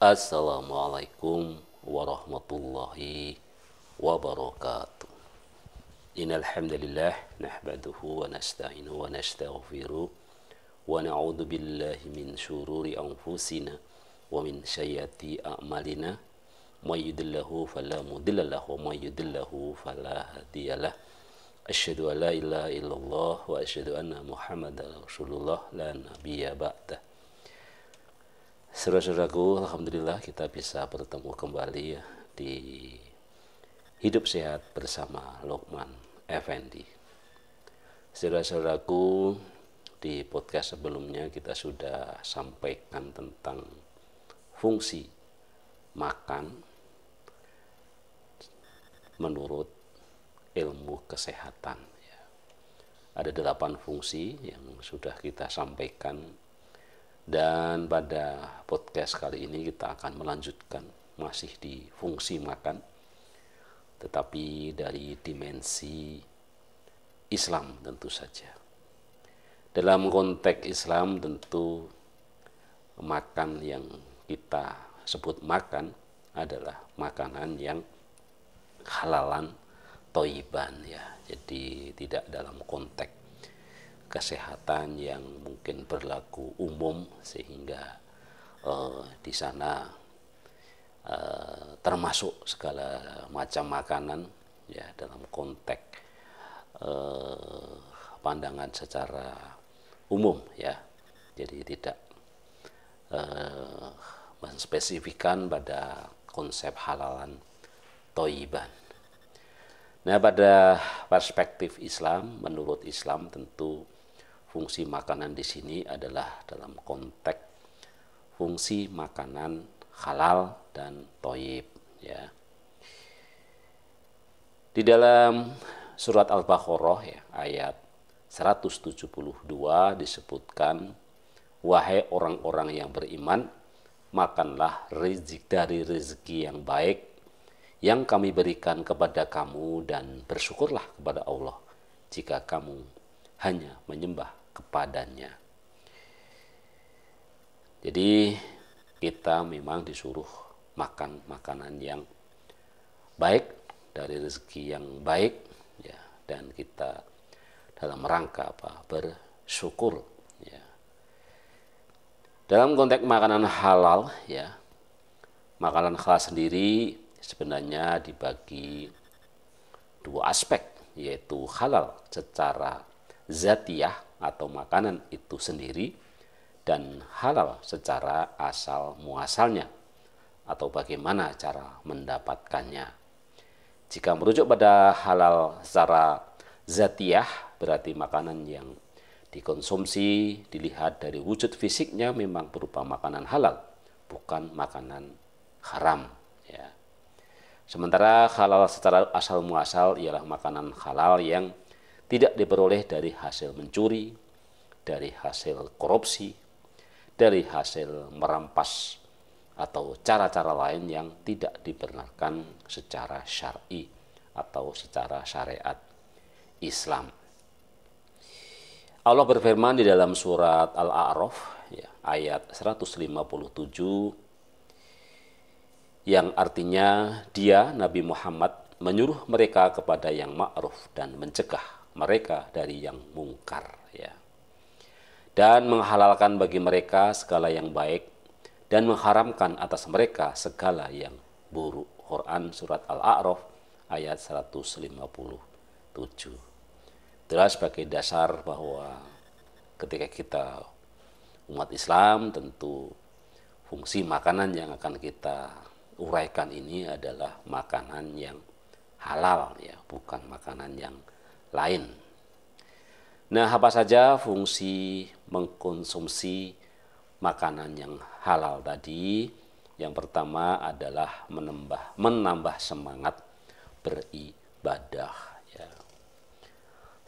Assalamualaikum warahmatullahi wabarakatuh. Innal hamdalillah nahmaduhu wa nasta'inuhu wa nastaghfiruh wa na'udzu billahi min syururi anfusina wa min sayyiati a'malina may yahdihillahu fala mudilla lahu wa may yudlilhu fala hadiyalah. Asyhadu an la ilaha illallah wa asyhadu anna Muhammadar Rasulullah la nabiyya ba'dah. Saudara-saudaraku, alhamdulillah kita bisa bertemu kembali ya, di Hidup Sehat bersama Luqman Effendi. Saudara-saudaraku, di podcast sebelumnya kita sudah sampaikan tentang fungsi makan menurut ilmu kesehatan. Ada 8 fungsi yang sudah kita sampaikan. Dan pada podcast kali ini kita akan melanjutkan masih di fungsi makan, tetapi dari dimensi Islam tentu saja. Dalam konteks Islam tentu makan yang kita sebut makan adalah makanan yang halalan thayyiban ya. Jadi tidak dalam konteks kesehatan yang mungkin berlaku umum sehingga di sana termasuk segala macam makanan ya, dalam konteks pandangan secara umum ya. Jadi tidak menspesifikkan pada konsep halalan thayyiban. Nah, pada perspektif Islam, menurut Islam tentu fungsi makanan di sini adalah dalam konteks fungsi makanan halal dan thayyib ya. Di dalam surat Al-Baqarah ya, ayat 172 disebutkan, wahai orang-orang yang beriman, makanlah dari rezeki yang baik yang kami berikan kepada kamu dan bersyukurlah kepada Allah jika kamu hanya menyembah kepadanya. Jadi kita memang disuruh makan makanan yang baik dari rezeki yang baik ya, dan kita dalam rangka bersyukur ya. Dalam konteks makanan halal ya, makanan halal sendiri sebenarnya dibagi 2 aspek, yaitu halal secara zatiyah atau makanan itu sendiri, dan halal secara asal muasalnya atau bagaimana cara mendapatkannya. Jika merujuk pada halal secara zatiyah, berarti makanan yang dikonsumsi dilihat dari wujud fisiknya memang berupa makanan halal, bukan makanan haram ya. Sementara halal secara asal muasal ialah makanan halal yang tidak diperoleh dari hasil mencuri, dari hasil korupsi, dari hasil merampas, atau cara-cara lain yang tidak dibenarkan secara syar'i atau secara syariat Islam. Allah berfirman di dalam surat Al-A'raf ya, ayat 157, yang artinya dia, Nabi Muhammad, menyuruh mereka kepada yang ma'ruf dan mencegah mereka dari yang mungkar ya, dan menghalalkan bagi mereka segala yang baik dan mengharamkan atas mereka segala yang buruk. Quran surat Al-A'raf ayat 157. Itulah sebagai dasar bahwa ketika kita umat Islam, tentu fungsi makanan yang akan kita uraikan ini adalah makanan yang halal ya, bukan makanan yang lain. Nah, apa saja fungsi mengkonsumsi makanan yang halal tadi? Yang pertama adalah menambah semangat beribadah ya.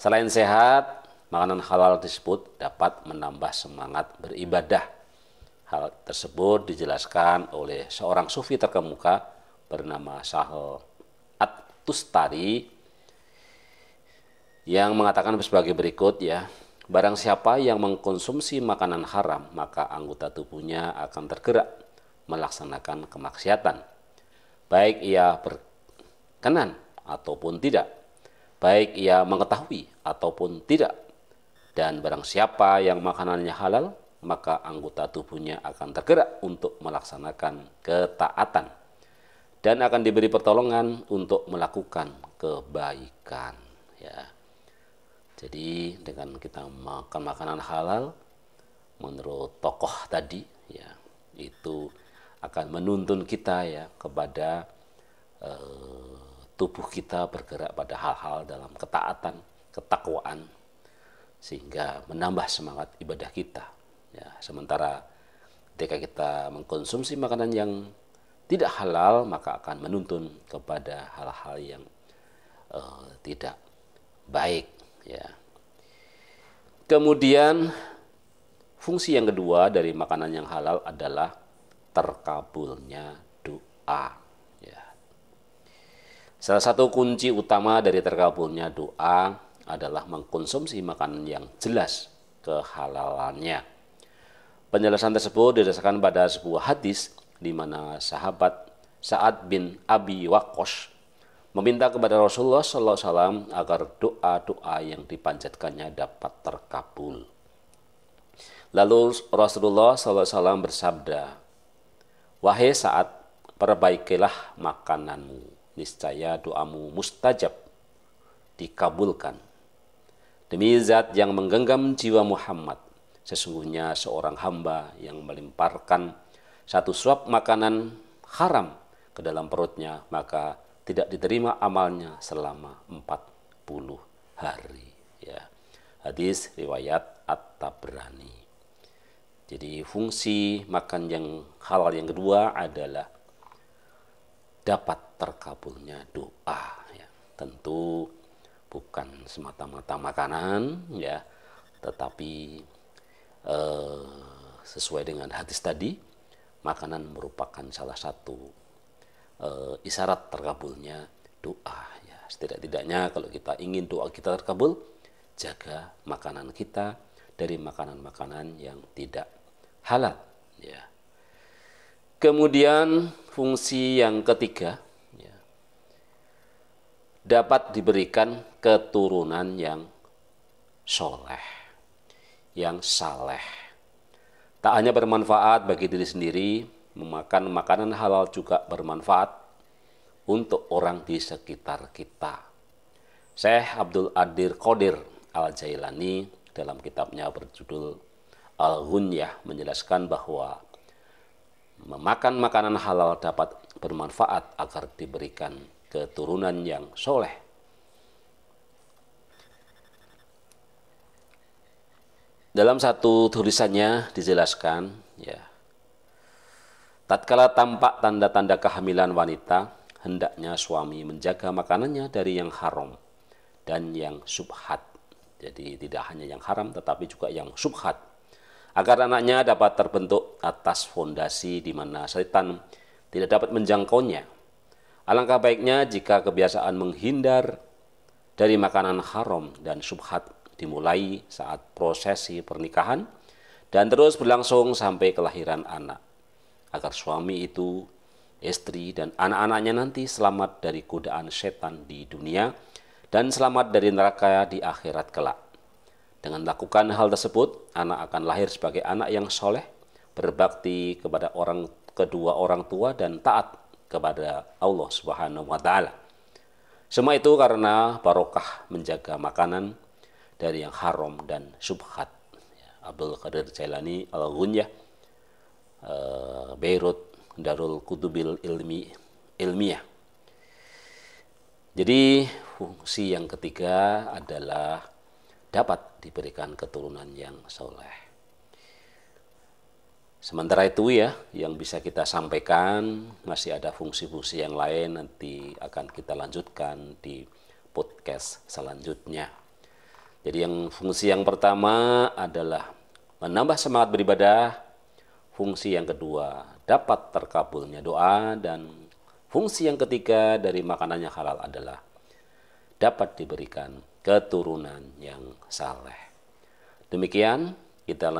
Selain sehat, makanan halal tersebut dapat menambah semangat beribadah. Hal tersebut dijelaskan oleh seorang sufi terkemuka bernama Sahal At-Tustari yang mengatakan sebagai berikut ya, barang siapa yang mengkonsumsi makanan haram, maka anggota tubuhnya akan tergerak melaksanakan kemaksiatan, baik ia berkenan ataupun tidak, baik ia mengetahui ataupun tidak. Dan barang siapa yang makanannya halal, maka anggota tubuhnya akan tergerak untuk melaksanakan ketaatan dan akan diberi pertolongan untuk melakukan kebaikan. Ya. Jadi dengan kita makan makanan halal, menurut tokoh tadi, ya, itu akan menuntun kita ya kepada tubuh kita bergerak pada hal-hal dalam ketaatan, ketakwaan, sehingga menambah semangat ibadah kita. Ya, sementara ketika kita mengkonsumsi makanan yang tidak halal, maka akan menuntun kepada hal-hal yang tidak baik. Ya. Kemudian fungsi yang kedua dari makanan yang halal adalah terkabulnya doa. Ya. Salah satu kunci utama dari terkabulnya doa adalah mengkonsumsi makanan yang jelas kehalalannya. Penjelasan tersebut didasarkan pada sebuah hadis di mana sahabat Sa'ad bin Abi Waqqas meminta kepada Rasulullah SAW agar doa-doa yang dipanjatkannya dapat terkabul. Lalu Rasulullah SAW bersabda, "Wahai Sa'ad, perbaikilah makananmu, niscaya doamu mustajab, dikabulkan. Demi zat yang menggenggam jiwa Muhammad, sesungguhnya seorang hamba yang melemparkan satu suap makanan haram ke dalam perutnya, maka tidak diterima amalnya selama 40 hari." Ya. Hadis riwayat At-Tabrani. Jadi fungsi makan yang halal yang kedua adalah dapat terkabulnya doa. Ya. Tentu bukan semata-mata makanan, ya, tetapi sesuai dengan hadis tadi, makanan merupakan salah satu isyarat terkabulnya doa. Ya. Setidak-tidaknya kalau kita ingin doa kita terkabul, jaga makanan kita dari makanan-makanan yang tidak halal. Ya. Kemudian fungsi yang ketiga, ya, dapat diberikan keturunan yang soleh, yang saleh. Tak hanya bermanfaat bagi diri sendiri, memakan makanan halal juga bermanfaat untuk orang di sekitar kita. Syekh Abdul Adir Qadir Al-Jailani dalam kitabnya berjudul Al-Ghunyah menjelaskan bahwa memakan makanan halal dapat bermanfaat agar diberikan keturunan yang soleh. Dalam satu tulisannya dijelaskan, ya, tatkala tampak tanda-tanda kehamilan wanita, hendaknya suami menjaga makanannya dari yang haram dan yang syubhat. Jadi tidak hanya yang haram tetapi juga yang syubhat, agar anaknya dapat terbentuk atas fondasi di mana setan tidak dapat menjangkaunya. Alangkah baiknya jika kebiasaan menghindar dari makanan haram dan syubhat dimulai saat prosesi pernikahan dan terus berlangsung sampai kelahiran anak, agar suami itu, istri, dan anak-anaknya nanti selamat dari godaan setan di dunia dan selamat dari neraka di akhirat kelak. Dengan melakukan hal tersebut, anak akan lahir sebagai anak yang soleh, berbakti kepada kedua orang tua, dan taat kepada Allah Subhanahu wa Ta'ala. Semua itu karena barokah menjaga makanan dari yang haram dan syubhat. Abdul Qadir Jailani Al-Ghunyah, Beirut, Darul Kutubil Ilmiah. Jadi fungsi yang ketiga adalah dapat diberikan keturunan yang soleh. Sementara itu ya, yang bisa kita sampaikan, masih ada fungsi-fungsi yang lain, nanti akan kita lanjutkan di podcast selanjutnya. Jadi fungsi yang pertama adalah menambah semangat beribadah, fungsi yang kedua dapat terkabulnya doa, dan fungsi yang ketiga dari makanan yang halal adalah dapat diberikan keturunan yang saleh. Demikian, kita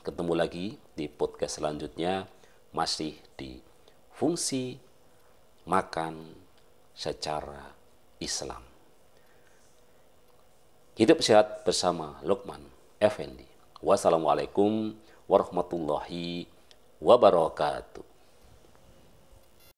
ketemu lagi di podcast selanjutnya, masih menjadi fungsi makan secara Islam. Hidup sehat bersama Lukman Effendi. Wassalamualaikum warahmatullahi wabarakatuh.